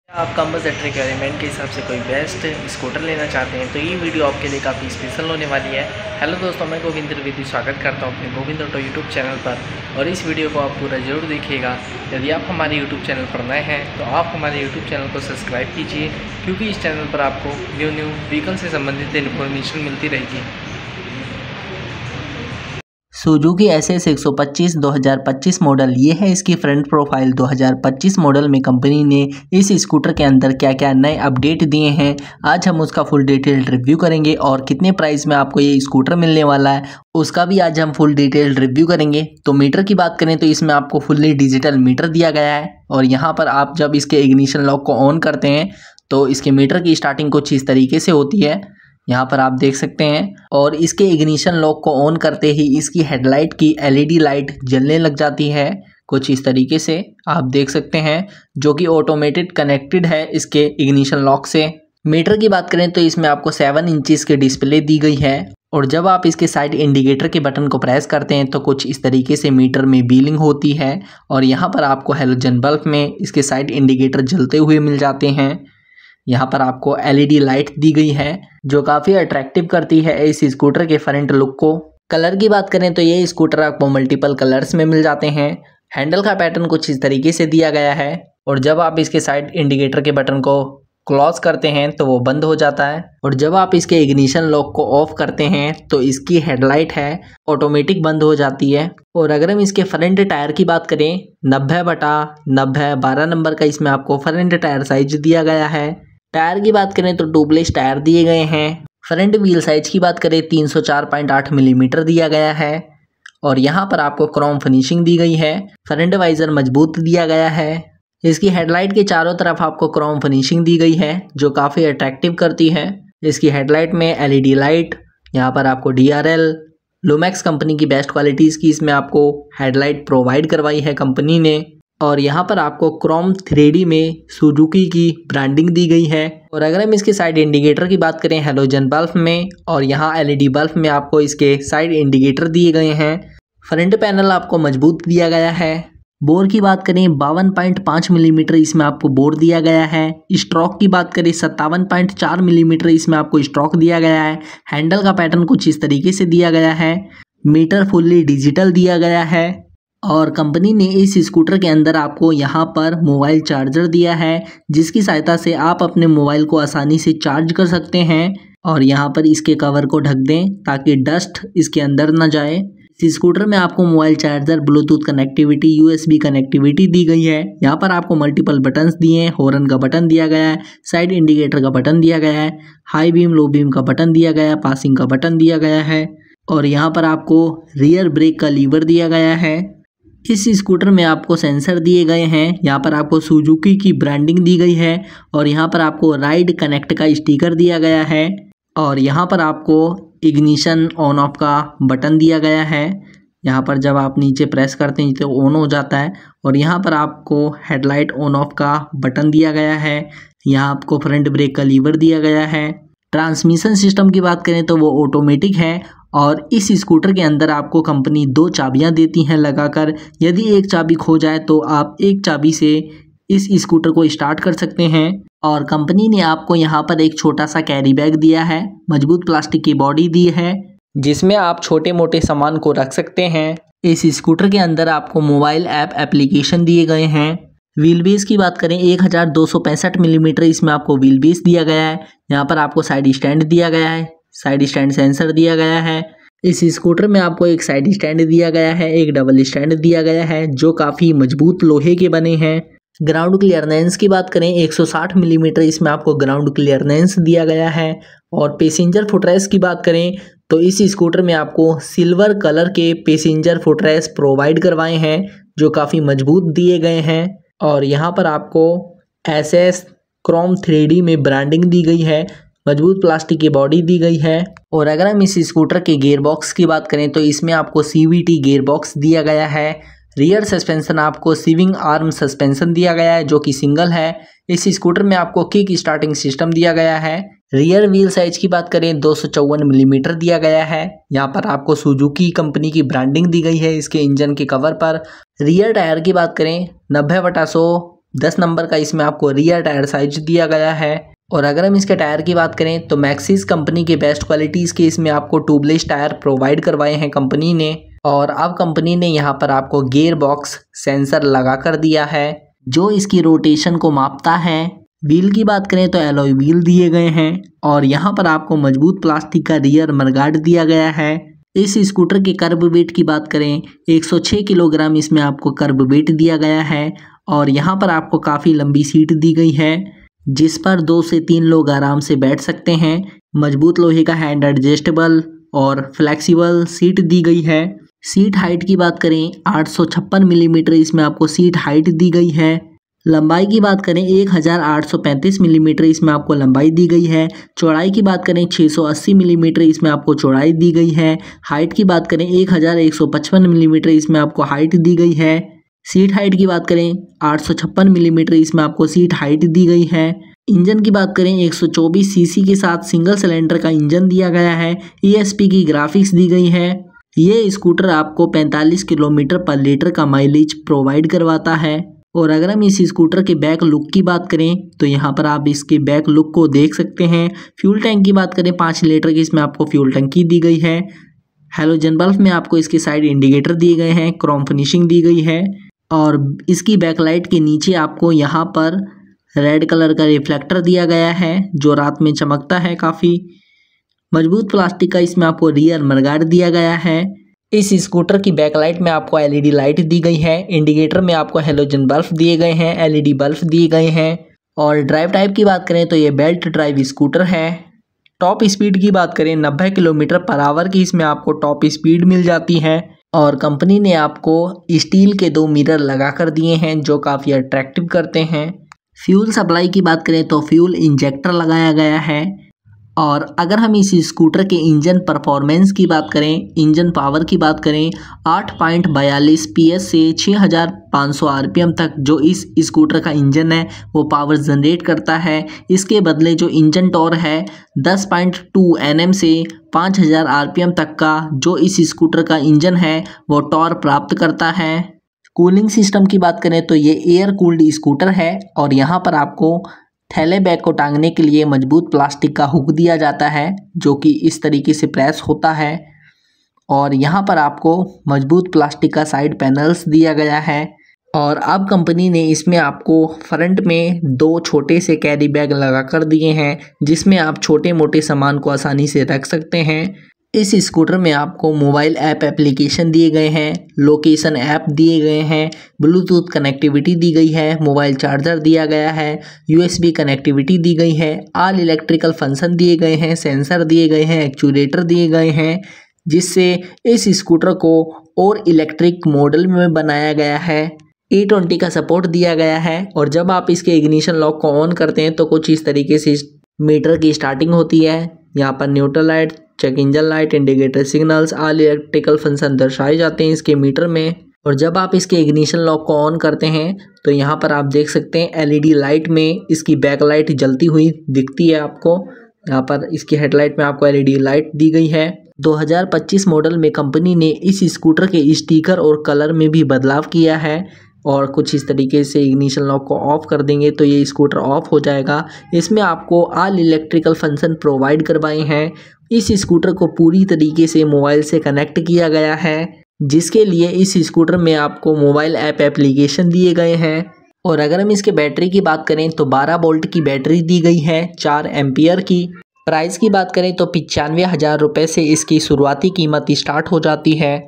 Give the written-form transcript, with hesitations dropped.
आप कम budget requirement के हिसाब से कोई बेस्ट स्कूटर लेना चाहते हैं तो ये वीडियो आपके लिए काफ़ी स्पेशल होने वाली है। हेलो दोस्तों, मैं गोविंद द्विवेदी स्वागत करता हूं अपने गोविंद ऑटो यूट्यूब चैनल पर। और इस वीडियो को आप पूरा ज़रूर देखिएगा। यदि आप हमारे यूट्यूब चैनल पर नए हैं तो आप हमारे यूट्यूब चैनल को सब्सक्राइब कीजिए, क्योंकि इस चैनल पर आपको न्यू व्हीकल से संबंधित इन्फॉर्मेशन मिलती रहेगी। सुजुकी एसएस 125 2025 मॉडल ये है इसकी फ्रंट प्रोफाइल। 2025 मॉडल में कंपनी ने इस स्कूटर के अंदर क्या क्या नए अपडेट दिए हैं, आज हम उसका फुल डिटेल्ड रिव्यू करेंगे। और कितने प्राइस में आपको ये स्कूटर मिलने वाला है उसका भी आज हम फुल डिटेल्ड रिव्यू करेंगे। तो मीटर की बात करें तो इसमें आपको फुल्ली डिजिटल मीटर दिया गया है। और यहाँ पर आप जब इसके इग्निशन लॉक को ऑन करते हैं तो इसके मीटर की स्टार्टिंग कुछ इस तरीके से होती है, यहाँ पर आप देख सकते हैं। और इसके इग्निशन लॉक को ऑन करते ही इसकी हेडलाइट की एलईडी लाइट जलने लग जाती है कुछ इस तरीके से, आप देख सकते हैं, जो कि ऑटोमेटेड कनेक्टेड है इसके इग्निशन लॉक से। मीटर की बात करें तो इसमें आपको 7 इंचेस की डिस्प्ले दी गई है। और जब आप इसके साइड इंडिकेटर के बटन को प्रेस करते हैं तो कुछ इस तरीके से मीटर में बीलिंग होती है। और यहाँ पर आपको हैलोजन बल्ब में इसके साइड इंडिकेटर जलते हुए मिल जाते हैं। यहाँ पर आपको एलईडी लाइट दी गई है जो काफ़ी अट्रैक्टिव करती है इस स्कूटर के फ्रंट लुक को। कलर की बात करें तो ये स्कूटर आपको मल्टीपल कलर्स में मिल जाते हैं। हैंडल का पैटर्न कुछ इस तरीके से दिया गया है। और जब आप इसके साइड इंडिकेटर के बटन को क्लोज करते हैं तो वो बंद हो जाता है। और जब आप इसके इग्निशन लॉक को ऑफ करते हैं तो इसकी हेडलाइट है ऑटोमेटिक बंद हो जाती है। और अगर हम इसके फ्रंट टायर की बात करें 90/90 12 नंबर का इसमें आपको फ्रंट टायर साइज दिया गया है। टायर की बात करें तो ट्यूबलेस टायर दिए गए हैं। फ्रंट व्हील साइज की बात करें 304.8 मिलीमीटर दिया गया है। और यहाँ पर आपको क्रोम फिनिशिंग दी गई है। फ्रंट वाइजर मजबूत दिया गया है। इसकी हेडलाइट के चारों तरफ आपको क्रोम फिनिशिंग दी गई है जो काफ़ी अट्रैक्टिव करती है। इसकी हेडलाइट में एलईडी लाइट, यहाँ पर आपको DRL लुमैक्स कंपनी की बेस्ट क्वालिटीज़ की इसमें आपको हेडलाइट प्रोवाइड करवाई है कंपनी ने। और यहाँ पर आपको क्रोम 3D में सुजुकी की ब्रांडिंग दी गई है। और अगर हम इसके साइड इंडिकेटर की बात करें हैलोजन बल्ब में, और यहाँ एलईडी बल्ब में आपको इसके साइड इंडिकेटर दिए गए हैं। फ्रंट पैनल आपको मजबूत दिया गया है। बोर की बात करें 52.5 मिलीमीटर इसमें आपको बोर दिया गया है। स्ट्रोक की बात करें 57.4 मिलीमीटर इसमें आपको स्ट्रोक दिया गया है। हैंडल का पैटर्न कुछ इस तरीके से दिया गया है। मीटर फुल्ली डिजिटल दिया गया है। और कंपनी ने इस स्कूटर के अंदर आपको यहाँ पर मोबाइल चार्जर दिया है जिसकी सहायता से आप अपने मोबाइल को आसानी से चार्ज कर सकते हैं। और यहाँ पर इसके कवर को ढक दें ताकि डस्ट इसके अंदर ना जाए। इस स्कूटर में आपको mobile charger, Bluetooth connectivity, USB connectivity दी गई है। यहाँ पर आपको मल्टीपल बटन्स दिए हैं। हॉर्न का बटन दिया गया है, साइड इंडिकेटर का बटन दिया गया है, हाई बीम लो बीम का बटन दिया गया है, पासिंग का बटन दिया गया है। और यहाँ पर आपको रियर ब्रेक का लीवर दिया गया है। इस स्कूटर में आपको सेंसर दिए गए हैं। यहाँ पर आपको सुजुकी की ब्रांडिंग दी गई है। और यहाँ पर आपको राइड कनेक्ट का स्टिकर दिया गया है। और यहाँ पर आपको इग्निशन ऑन ऑफ का बटन दिया गया है। यहाँ पर जब आप नीचे प्रेस करते हैं तो ऑन हो जाता है। और यहाँ पर आपको हेडलाइट ऑन ऑफ का बटन दिया गया है। यहाँ आपको फ्रंट ब्रेक का लीवर दिया गया है। ट्रांसमिशन सिस्टम की बात करें तो वो ऑटोमेटिक है। और इस स्कूटर के अंदर आपको कंपनी 2 चाबियां देती हैं लगाकर। यदि एक चाबी खो जाए तो आप एक चाबी से इस स्कूटर को स्टार्ट कर सकते हैं। और कंपनी ने आपको यहाँ पर एक छोटा सा कैरी बैग दिया है। मजबूत प्लास्टिक की बॉडी दी है जिसमें आप छोटे मोटे सामान को रख सकते हैं। इस स्कूटर के अंदर आपको मोबाइल ऐप एप्लीकेशन दिए गए हैं। व्हील बेस की बात करें 1265 मिलीमीटर इसमें आपको व्हील बेस दिया गया है। यहाँ पर आपको साइड स्टैंड दिया गया है, साइड स्टैंड सेंसर दिया गया है। इस स्कूटर में आपको एक साइड स्टैंड दिया गया है, एक डबल स्टैंड दिया गया है जो काफ़ी मजबूत लोहे के बने हैं। ग्राउंड क्लियरेंस की बात करें 160 मिलीमीटर इसमें आपको ग्राउंड क्लियरेंस दिया गया है। और पैसेंजर फुटरेस्ट की बात करें तो इस स्कूटर में आपको सिल्वर कलर के पैसेंजर फुटरेस्ट प्रोवाइड करवाए हैं जो काफ़ी मजबूत दिए गए हैं। और यहाँ पर आपको SS क्रोम 3D में ब्रांडिंग दी गई है। मजबूत प्लास्टिक की बॉडी दी गई है। और अगर हम इस स्कूटर के गियर बॉक्स की बात करें तो इसमें आपको CVT गियर बॉक्स दिया गया है। रियर सस्पेंशन आपको स्विंग आर्म सस्पेंशन दिया गया है जो कि सिंगल है। इस स्कूटर में आपको किक स्टार्टिंग सिस्टम दिया गया है। रियर व्हील साइज की बात करें 254 मिलीमीटर दिया गया है। यहाँ पर आपको सुजुकी कंपनी की ब्रांडिंग दी गई है इसके इंजन के कवर पर। रियर टायर की बात करें 90/100 10 नंबर का इसमें आपको रियर टायर साइज दिया गया है। और अगर हम इसके टायर की बात करें तो मैक्सिस कंपनी के बेस्ट क्वालिटीज़ के इसमें आपको ट्यूबलेस टायर प्रोवाइड करवाए हैं कंपनी ने। और अब कंपनी ने यहाँ पर आपको गियर बॉक्स सेंसर लगा कर दिया है जो इसकी रोटेशन को मापता है। व्हील की बात करें तो एलॉय व्हील दिए गए हैं और यहाँ पर आपको मजबूत प्लास्टिक का रियर मडगार्ड दिया गया है। इस स्कूटर के कर्ब वेट की बात करें 106 किलोग्राम इसमें आपको कर्ब वेट दिया गया है। और यहाँ पर आपको काफ़ी लंबी सीट दी गई है जिस पर 2 से 3 लोग आराम से बैठ सकते हैं। मजबूत लोहे का हैंड एडजस्टेबल और फ्लेक्सिबल सीट दी गई है। सीट हाइट की बात करें 856 मिलीमीटर इसमें आपको सीट हाइट दी गई है। लंबाई की बात करें 1835 मिलीमीटर इसमें आपको लंबाई दी गई है। चौड़ाई की बात करें 680 मिलीमीटर इसमें आपको चौड़ाई दी गई है। हाइट की बात करें 1155 मिलीमीटर इसमें आपको हाइट दी गई है। सीट हाइट की बात करें 856 मिलीमीटर इसमें आपको सीट हाइट दी गई है। इंजन की बात करें 124 सीसी के साथ सिंगल सिलेंडर का इंजन दिया गया है। ESP की ग्राफिक्स दी गई है। ये स्कूटर आपको 45 किलोमीटर पर लीटर का माइलेज प्रोवाइड करवाता है। और अगर हम इस स्कूटर के बैक लुक की बात करें तो यहाँ पर आप इसके बैक लुक को देख सकते हैं। फ्यूल टैंक की बात करें 5 लीटर की इसमें आपको फ्यूल टंकी दी गई है। हैलोजन बल्ब में आपको इसके साइड इंडिकेटर दिए गए हैं। क्रोम फिनिशिंग दी गई है और इसकी बैकलाइट के नीचे आपको यहाँ पर रेड कलर का रिफ्लेक्टर दिया गया है जो रात में चमकता है काफ़ी। मजबूत प्लास्टिक का इसमें आपको रियर मडगार्ड दिया गया है। इस स्कूटर की बैकलाइट में आपको LED लाइट दी गई है। इंडिकेटर में आपको हैलोजन बल्ब दिए गए हैं, LED बल्ब दिए गए हैं। और ड्राइव टाइप की बात करें तो ये बेल्ट ड्राइव स्कूटर है। टॉप स्पीड की बात करें 90 किलोमीटर पर आवर की इसमें आपको टॉप स्पीड मिल जाती है। और कंपनी ने आपको स्टील के 2 मिरर लगा कर दिए हैं जो काफ़ी अट्रैक्टिव करते हैं। फ्यूल सप्लाई की बात करें तो फ्यूल इंजेक्टर लगाया गया है। और अगर हम इस स्कूटर के इंजन परफॉर्मेंस की बात करें, इंजन पावर की बात करें 8.42 PS से 6500 RPM तक जो इस स्कूटर का इंजन है वो पावर जनरेट करता है। इसके बदले जो इंजन टॉर्क है 10.2 Nm से 5000 RPM तक का जो इस स्कूटर का इंजन है वो टॉर्क प्राप्त करता है। कूलिंग सिस्टम की बात करें तो ये एयर कूल्ड स्कूटर है और यहाँ पर आपको थैले बैग को टांगने के लिए मजबूत प्लास्टिक का हुक दिया जाता है जो कि इस तरीके से प्रेस होता है। और यहाँ पर आपको मजबूत प्लास्टिक का साइड पैनल्स दिया गया है। और अब कंपनी ने इसमें आपको फ्रंट में 2 छोटे से कैरी बैग लगा कर दिए हैं जिसमें आप छोटे मोटे सामान को आसानी से रख सकते हैं। इस स्कूटर में आपको मोबाइल ऐप एप्लीकेशन दिए गए हैं, लोकेशन ऐप दिए गए हैं, ब्लूटूथ कनेक्टिविटी दी गई है, मोबाइल चार्जर दिया गया है, USB कनेक्टिविटी दी गई है, ऑल इलेक्ट्रिकल फंक्शन दिए गए हैं, सेंसर दिए गए हैं, एक्चुएटर दिए गए हैं जिससे इस स्कूटर को और इलेक्ट्रिक मॉडल में बनाया गया है। E20 का सपोर्ट दिया गया है। और जब आप इसके इग्निशन लॉक को ऑन करते हैं तो कुछ इस तरीके से मीटर की स्टार्टिंग होती है। यहाँ पर neutral light, check engine light, indicator signals, all electrical function दर्शाए जाते हैं इसके मीटर में। और जब आप इसके इग्निशन लॉक को ऑन करते हैं तो यहाँ पर आप देख सकते हैं LED लाइट में इसकी बैक लाइट जलती हुई दिखती है आपको। यहाँ पर इसकी हेडलाइट में आपको LED लाइट दी गई है। 2025 मॉडल में कंपनी ने इस स्कूटर के स्टिकर और कलर में भी बदलाव किया है। और कुछ इस तरीके से इग्निशन लॉक को ऑफ कर देंगे तो ये स्कूटर ऑफ हो जाएगा। इसमें आपको ऑल इलेक्ट्रिकल फंक्शन प्रोवाइड करवाए हैं। इस स्कूटर को पूरी तरीके से मोबाइल से कनेक्ट किया गया है जिसके लिए इस स्कूटर में आपको मोबाइल ऐप एप्लीकेशन दिए गए हैं। और अगर हम इसके बैटरी की बात करें तो 12 वोल्ट की बैटरी दी गई है 4 एम्पियर की। प्राइस की बात करें तो 95,000 रुपये से इसकी शुरुआती कीमत स्टार्ट हो जाती है।